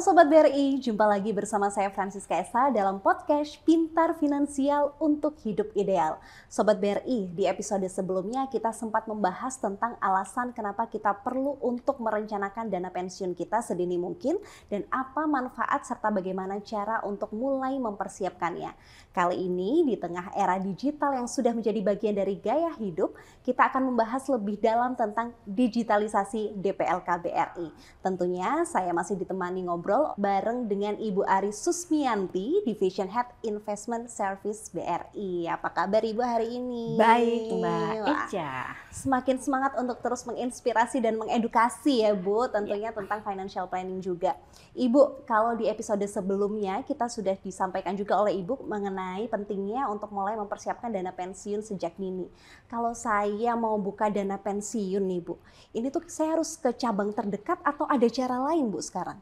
Sobat BRI, jumpa lagi bersama saya Francisca Esa dalam podcast Pintar Finansial untuk Hidup Ideal. Sobat BRI, di episode sebelumnya kita sempat membahas tentang alasan kenapa kita perlu untuk merencanakan dana pensiun kita sedini mungkin dan apa manfaat serta bagaimana cara untuk mulai mempersiapkannya. Kali ini di tengah era digital yang sudah menjadi bagian dari gaya hidup, kita akan membahas lebih dalam tentang digitalisasi DPLK BRI. Tentunya saya masih ditemani ngobrol bareng dengan Ibu Aris Susmianti, Division Head Investment Service BRI. Apa kabar Ibu hari ini? Baik Mbak Eca. Semakin semangat untuk terus menginspirasi dan mengedukasi ya Bu, tentunya tentang financial planning juga. Ibu, kalau di episode sebelumnya kita sudah disampaikan juga oleh Ibu mengenai pentingnya untuk mulai mempersiapkan dana pensiun sejak dini. Kalau saya mau buka dana pensiun nih Bu, ini tuh saya harus ke cabang terdekat atau ada cara lain Bu sekarang?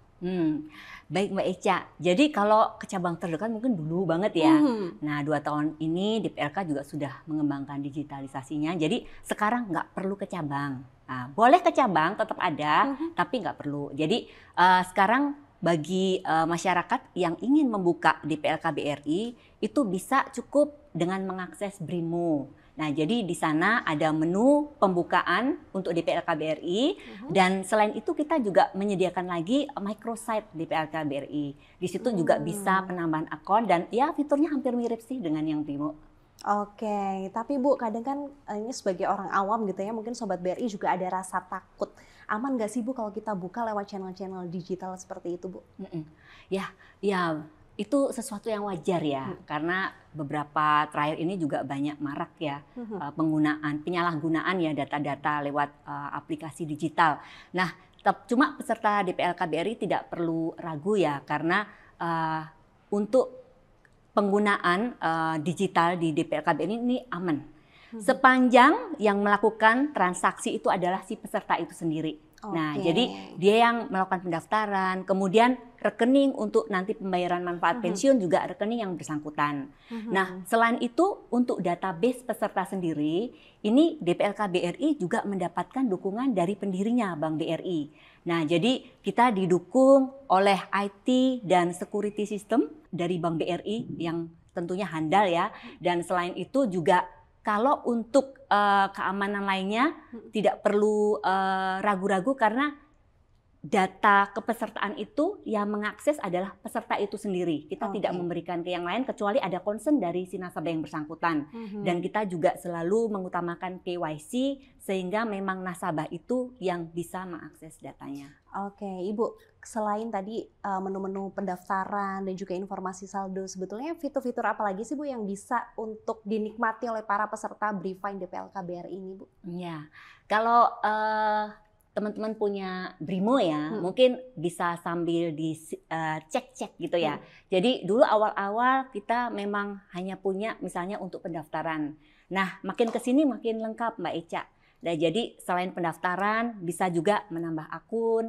Baik Mbak Eca, jadi kalau ke cabang terdekat mungkin dulu banget ya. Nah 2 tahun ini DPLK juga sudah mengembangkan digitalisasinya, jadi sekarang nggak perlu ke cabang. Nah, boleh ke cabang tetap ada, tapi nggak perlu. Jadi sekarang bagi masyarakat yang ingin membuka DPLK BRI itu bisa cukup dengan mengakses Brimo. Nah, jadi di sana ada menu pembukaan untuk DPLK BRI dan selain itu kita juga menyediakan lagi microsite DPLK BRI. Di situ juga bisa penambahan akun dan ya fiturnya hampir mirip sih dengan yang Brimo. Oke, tapi Bu kadang kan ini sebagai orang awam gitu ya, mungkin Sobat BRI juga ada rasa takut. Aman nggak sih Bu kalau kita buka lewat channel-channel digital seperti itu Bu? Ya, itu sesuatu yang wajar ya, karena beberapa terakhir ini juga banyak marak ya penyalahgunaan ya data-data lewat aplikasi digital. Nah, cuma peserta DPLK BRI tidak perlu ragu ya, karena untuk penggunaan digital di DPLK BRI ini aman. Sepanjang yang melakukan transaksi itu adalah si peserta itu sendiri. Nah, jadi dia yang melakukan pendaftaran, kemudian rekening untuk nanti pembayaran manfaat pensiun juga rekening yang bersangkutan. Nah, selain itu untuk database peserta sendiri, ini DPLK BRI juga mendapatkan dukungan dari pendirinya Bank BRI. Nah, jadi kita didukung oleh IT dan security system dari Bank BRI yang tentunya handal ya. Dan selain itu juga kalau untuk keamanan lainnya tidak perlu ragu-ragu karena data kepesertaan itu yang mengakses adalah peserta itu sendiri. Kita tidak memberikan ke yang lain kecuali ada concern dari si nasabah yang bersangkutan. Dan kita juga selalu mengutamakan KYC sehingga memang nasabah itu yang bisa mengakses datanya. Oke, Ibu, selain tadi menu-menu pendaftaran dan juga informasi saldo, sebetulnya fitur-fitur apa lagi sih Bu yang bisa untuk dinikmati oleh para peserta Brifind DPLK BRI ini Bu? Ya, kalau teman-teman punya Brimo ya, mungkin bisa sambil dicek-cek gitu ya. Jadi dulu awal-awal kita memang hanya punya misalnya untuk pendaftaran. Nah, makin kesini makin lengkap Mbak Eca. Nah, jadi selain pendaftaran bisa juga menambah akun.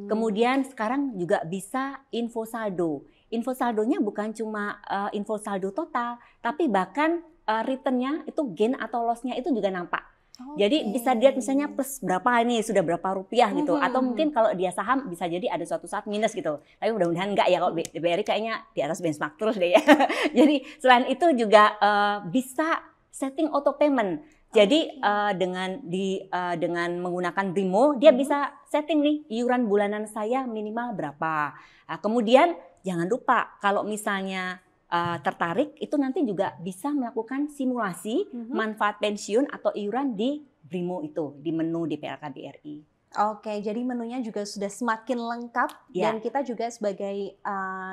Kemudian sekarang juga bisa info saldo. Info saldonya bukan cuma info saldo total, tapi bahkan returnnya itu gain atau loss-nya itu juga nampak. Jadi bisa dilihat misalnya plus berapa ini, sudah berapa rupiah gitu. Atau mungkin kalau dia saham bisa jadi ada suatu saat minus gitu. Tapi mudah-mudahan enggak ya, kalau BRI kayaknya di atas benchmark terus deh ya. Jadi selain itu juga bisa setting auto payment. Jadi dengan menggunakan Brimo dia bisa setting nih iuran bulanan saya minimal berapa. Nah, kemudian jangan lupa kalau misalnya tertarik itu nanti juga bisa melakukan simulasi manfaat pensiun atau iuran di Brimo itu di menu DPLK BRI. Oke, jadi menunya juga sudah semakin lengkap dan kita juga sebagai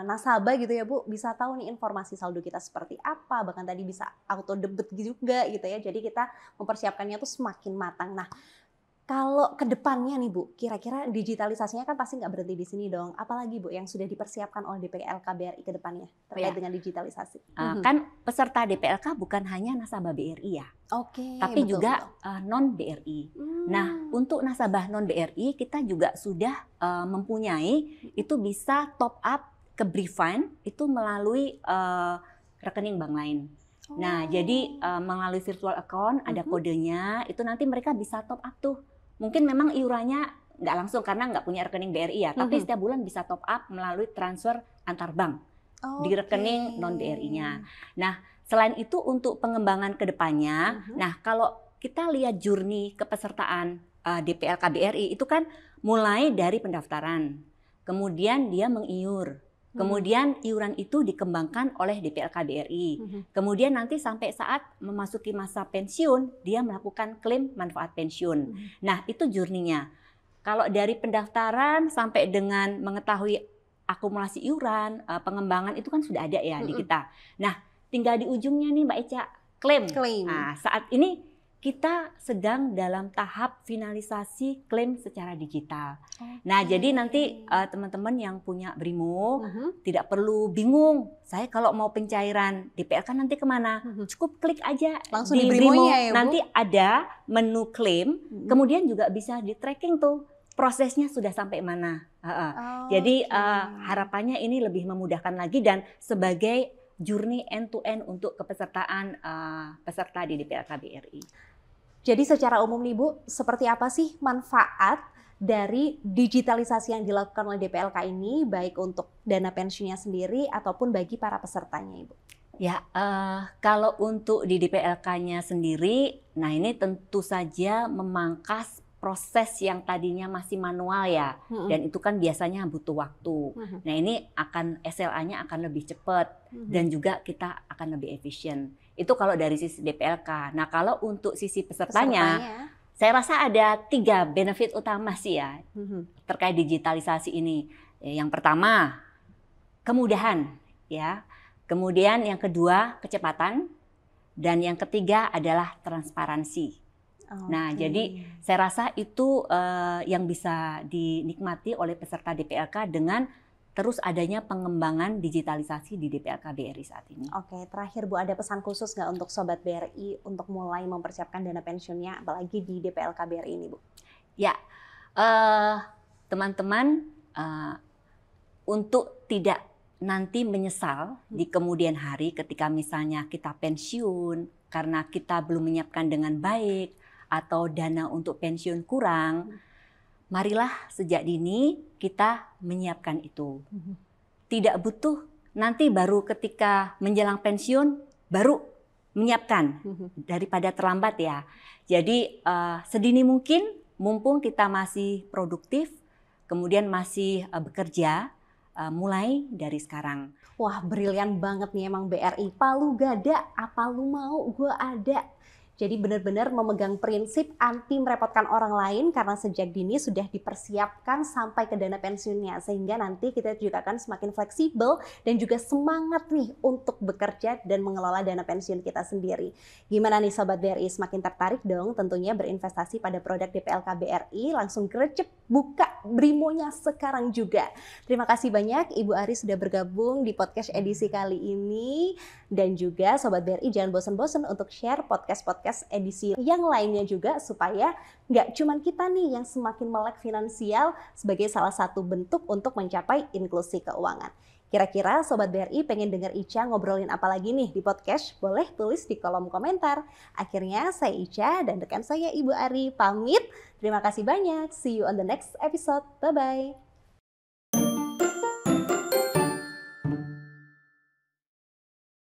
nasabah gitu ya Bu bisa tahu nih informasi saldo kita seperti apa, bahkan tadi bisa auto debit juga gitu ya. Jadi kita mempersiapkannya tuh semakin matang. Nah, kalau ke depannya nih Bu, kira-kira digitalisasinya kan pasti nggak berhenti di sini dong. Apalagi Bu yang sudah dipersiapkan oleh DPLK BRI ke depannya terkait dengan digitalisasi? Kan peserta DPLK bukan hanya nasabah BRI ya, tapi juga non BRI. Nah, untuk nasabah non BRI kita juga sudah mempunyai itu bisa top up ke Brifind itu melalui rekening bank lain. Nah, jadi melalui virtual account ada kodenya, itu nanti mereka bisa top up tuh. Mungkin memang iurannya nggak langsung karena nggak punya rekening BRI ya, tapi setiap bulan bisa top up melalui transfer antar bank di rekening non BRI-nya. Nah, selain itu untuk pengembangan ke depannya, nah kalau kita lihat journey kepesertaan DPL KBRI itu kan mulai dari pendaftaran, kemudian dia mengiur, kemudian iuran itu dikembangkan oleh DPL KBRI, kemudian nanti sampai saat memasuki masa pensiun dia melakukan klaim manfaat pensiun. Nah itu journey-nya. Kalau dari pendaftaran sampai dengan mengetahui akumulasi iuran, pengembangan itu kan sudah ada ya di kita. Nah tinggal di ujungnya nih Mbak Eca, klaim. Nah saat ini kita sedang dalam tahap finalisasi klaim secara digital. Nah, jadi nanti teman-teman yang punya Brimo tidak perlu bingung. Saya kalau mau pencairan DPL kan nanti kemana? Cukup klik aja langsung di Brimo. Ya, nanti ada menu klaim, kemudian juga bisa di tracking tuh prosesnya sudah sampai mana. Jadi harapannya ini lebih memudahkan lagi dan sebagai journey end to end untuk kepesertaan peserta di DPL KBRI. Jadi secara umum nih Bu, seperti apa sih manfaat dari digitalisasi yang dilakukan oleh DPLK ini, baik untuk dana pensiunnya sendiri ataupun bagi para pesertanya Ibu? Ya, kalau untuk di DPLK-nya sendiri, nah ini tentu saja memangkas proses yang tadinya masih manual ya, dan itu kan biasanya butuh waktu. Nah ini akan SLA-nya akan lebih cepat dan juga kita akan lebih efisien. Itu kalau dari sisi DPLK. Nah kalau untuk sisi pesertanya, saya rasa ada 3 benefit utama sih ya terkait digitalisasi ini. Yang pertama kemudahan ya, kemudian yang kedua kecepatan, dan yang ketiga adalah transparansi. Nah, jadi saya rasa itu yang bisa dinikmati oleh peserta DPLK dengan terus adanya pengembangan digitalisasi di DPLK BRI saat ini. Oke, terakhir Bu, ada pesan khusus nggak untuk Sobat BRI untuk mulai mempersiapkan dana pensiunnya, apalagi di DPLK BRI ini Bu? Ya, teman-teman untuk tidak nanti menyesal di kemudian hari ketika misalnya kita pensiun karena kita belum menyiapkan dengan baik, atau dana untuk pensiun kurang, marilah sejak dini kita menyiapkan itu. Tidak butuh nanti baru ketika menjelang pensiun baru menyiapkan, daripada terlambat ya. Jadi sedini mungkin, mumpung kita masih produktif, kemudian masih bekerja, mulai dari sekarang. Wah, brilian banget nih emang BRI. Palu gada, apa lu mau, gue ada. Jadi benar-benar memegang prinsip anti merepotkan orang lain karena sejak dini sudah dipersiapkan sampai ke dana pensiunnya. Sehingga nanti kita juga akan semakin fleksibel dan juga semangat nih untuk bekerja dan mengelola dana pensiun kita sendiri. Gimana nih Sobat BRI, semakin tertarik dong tentunya berinvestasi pada produk DPLK BRI, langsung gercep buka Brimonya sekarang juga. Terima kasih banyak Ibu Ari sudah bergabung di podcast edisi kali ini. Dan juga Sobat BRI jangan bosan-bosan untuk share podcast-podcast edisi yang lainnya juga supaya nggak cuman kita nih yang semakin melek finansial sebagai salah satu bentuk untuk mencapai inklusi keuangan. Kira-kira Sobat BRI pengen denger Ica ngobrolin apa lagi nih di podcast? Boleh tulis di kolom komentar. Akhirnya saya Ica dan rekan saya Ibu Ari pamit. Terima kasih banyak. See you on the next episode. Bye-bye.